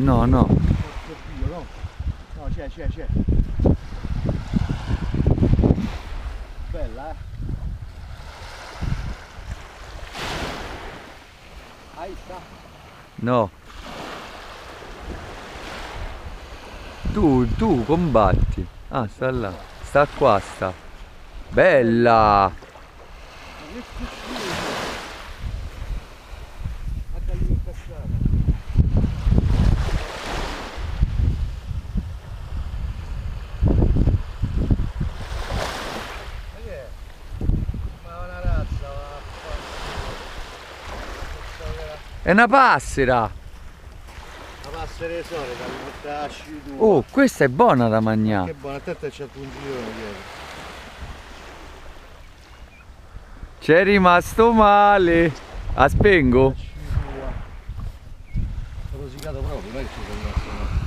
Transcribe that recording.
No, no. Oddio, no. No, c'è. Bella, Ahí sta. No. Tu combatti. Ah, sta là. Sta qua, sta. Bella! Ma che schifo. A tagliare incastrata. Ma che è? Ma è una razza, È una passera! la passere solita, mi trasci tu. Oh, questa è buona da mangiare. Che buona, a te c'è il pungilone dietro. C'è rimasto male. La spengo? Trasci tua. Ho rosicato proprio, non è che ci sono rimasto male.